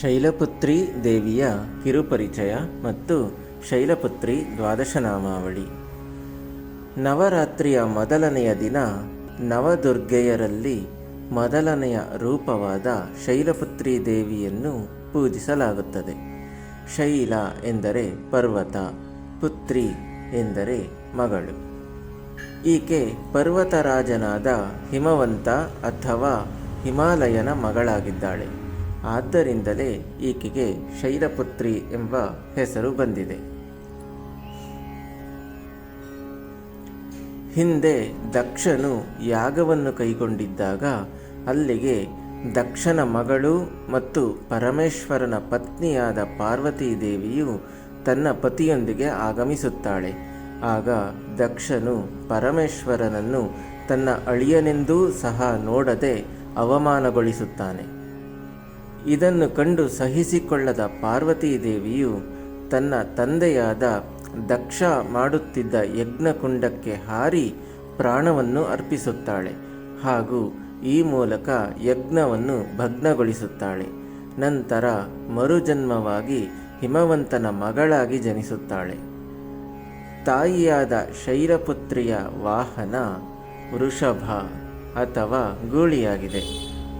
ಶೈಲಪುತ್ರಿ ದೇವಿಯ ಕಿರುಪರಿಚಯ ಮತ್ತು ಶೈಲಪುತ್ರಿ ದ್ವಾದಶನಾಮಾವಳಿ. ನವರಾತ್ರಿಯ ಮೊದಲನೆಯ ದಿನ ನವದುರ್ಗೆಯರಲ್ಲಿ ಮೊದಲನೆಯ ರೂಪವಾದ ಶೈಲಪುತ್ರಿ ದೇವಿಯನ್ನು ಪೂಜಿಸಲಾಗುತ್ತದೆ. ಶೈಲ ಎಂದರೆ ಪರ್ವತ, ಪುತ್ರಿ ಎಂದರೆ ಮಗಳು. ಈಕೆ ಪರ್ವತರಾಜನಾದ ಹಿಮವಂತ ಅಥವಾ ಹಿಮಾಲಯನ ಮಗಳಾಗಿದ್ದಾಳೆ. ಆದ್ದರಿಂದಲೇ ಈಕೆಗೆ ಶೈಲಪುತ್ರಿ ಎಂಬ ಹೆಸರು ಬಂದಿದೆ. ಹಿಂದೆ ದಕ್ಷನು ಯಾಗವನ್ನು ಕೈಗೊಂಡಿದ್ದಾಗ ಅಲ್ಲಿಗೆ ದಕ್ಷನ ಮಗಳು ಮತ್ತು ಪರಮೇಶ್ವರನ ಪತ್ನಿಯಾದ ಪಾರ್ವತೀ ದೇವಿಯು ತನ್ನ ಪತಿಯೊಂದಿಗೆ ಆಗಮಿಸುತ್ತಾಳೆ. ಆಗ ದಕ್ಷನು ಪರಮೇಶ್ವರನನ್ನು ತನ್ನ ಅಳಿಯನೆಂದೂ ಸಹ ನೋಡದೆ ಅವಮಾನಗೊಳಿಸುತ್ತಾನೆ. ಇದನ್ನು ಕಂಡು ಸಹಿಸಿಕೊಳ್ಳದ ಪಾರ್ವತೀ ದೇವಿಯು ತನ್ನ ತಂದೆಯಾದ ದಕ್ಷ ಮಾಡುತ್ತಿದ್ದ ಯಜ್ಞಕುಂಡಕ್ಕೆ ಹಾರಿ ಪ್ರಾಣವನ್ನು ಅರ್ಪಿಸುತ್ತಾಳೆ ಹಾಗೂ ಈ ಮೂಲಕ ಯಜ್ಞವನ್ನು ಭಗ್ನಗೊಳಿಸುತ್ತಾಳೆ. ನಂತರ ಮರುಜನ್ಮವಾಗಿ ಹಿಮವಂತನ ಮಗಳಾಗಿ ಜನಿಸುತ್ತಾಳೆ. ತಾಯಿಯಾದ ಶೈಲಪುತ್ರಿಯ ವಾಹನ ವೃಷಭ ಅಥವಾ ಗೂಳಿಯಾಗಿದೆ.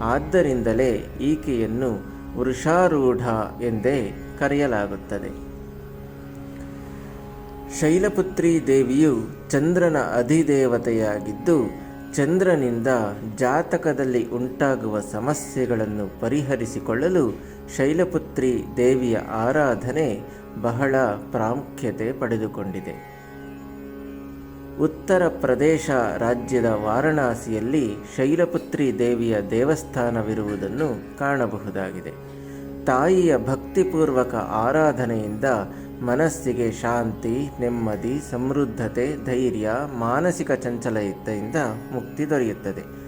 ಆದ್ದರಿಂದಲೇ ಈಕೆಯನ್ನು ವೃಷಾರೂಢ ಎಂದೇ ಕರೆಯಲಾಗುತ್ತದೆ. ಶೈಲಪುತ್ರಿ ದೇವಿಯು ಚಂದ್ರನ ಅಧಿದೇವತೆಯಾಗಿದ್ದು, ಚಂದ್ರನಿಂದ ಜಾತಕದಲ್ಲಿ ಉಂಟಾಗುವ ಸಮಸ್ಯೆಗಳನ್ನು ಪರಿಹರಿಸಿಕೊಳ್ಳಲು ಶೈಲಪುತ್ರಿ ದೇವಿಯ ಆರಾಧನೆ ಬಹಳ ಪ್ರಾಮುಖ್ಯತೆ ಪಡೆದುಕೊಂಡಿದೆ. ಉತ್ತರ ಪ್ರದೇಶ ರಾಜ್ಯದ ವಾರಣಾಸಿಯಲ್ಲಿ ಶೈಲಪುತ್ರಿ ದೇವಿಯ ದೇವಸ್ಥಾನವಿರುವುದನ್ನು ಕಾಣಬಹುದಾಗಿದೆ. ತಾಯಿಯ ಭಕ್ತಿಪೂರ್ವಕ ಆರಾಧನೆಯಿಂದ ಮನಸ್ಸಿಗೆ ಶಾಂತಿ, ನೆಮ್ಮದಿ, ಸಮೃದ್ಧತೆ, ಧೈರ್ಯ, ಮಾನಸಿಕ ಚಂಚಲತೆಯಿಂದ ಮುಕ್ತಿ ದೊರೆಯುತ್ತದೆ.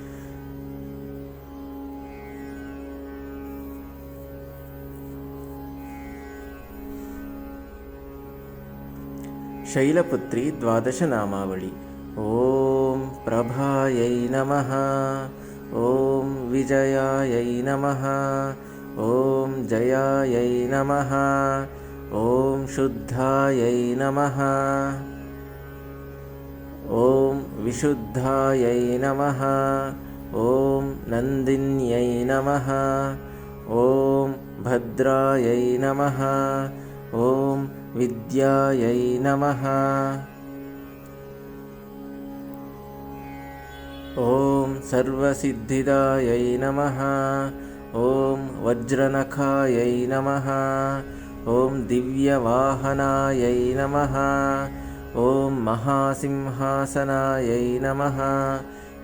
ಶೈಲಪುತ್ರಿ ದ್ವಾದಶನಾಮಾವಳಿ. ಓಂ ಪ್ರಭಾಯೈ ನಮಃ, ಓಂ ವಿಜಯಾಯೈ ನಮಃ, ಓಂ ಜಯಾಯೈ ನಮಃ, ಓಂ ಶುದ್ಧಾಯೈ ನಮಃ, ಓಂ ವಿಶುದ್ಧಾಯೈ ನಮಃ, ಓಂ ನಂದಿನ್ಯೈ ನಮಃ, ಓಂ ಭದ್ರಾಯೈ ನಮಃ, ಓಂ ವಿದ್ಯಾಯೈ ನಮಃ, ಓಂ ಸರ್ವಸಿದ್ಧಿದಾಯೈ ನಮಃ, ಓಂ ವಜ್ರನಖಾಯೈ ನಮಃ, ಓಂ ದಿವ್ಯವಾಹನಾಯೈ ನಮಃ, ಓಂ ಮಹಾಸಿಂಹಾಸನಾಯೈ ನಮಃ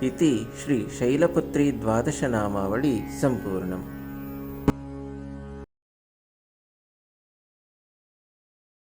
ಇತಿ ಶ್ರೀ ಶೈಲಪುತ್ರಿ ದ್ವಾದಶನಾಮಾವಳಿ ಸಂಪೂರ್ಣಂ.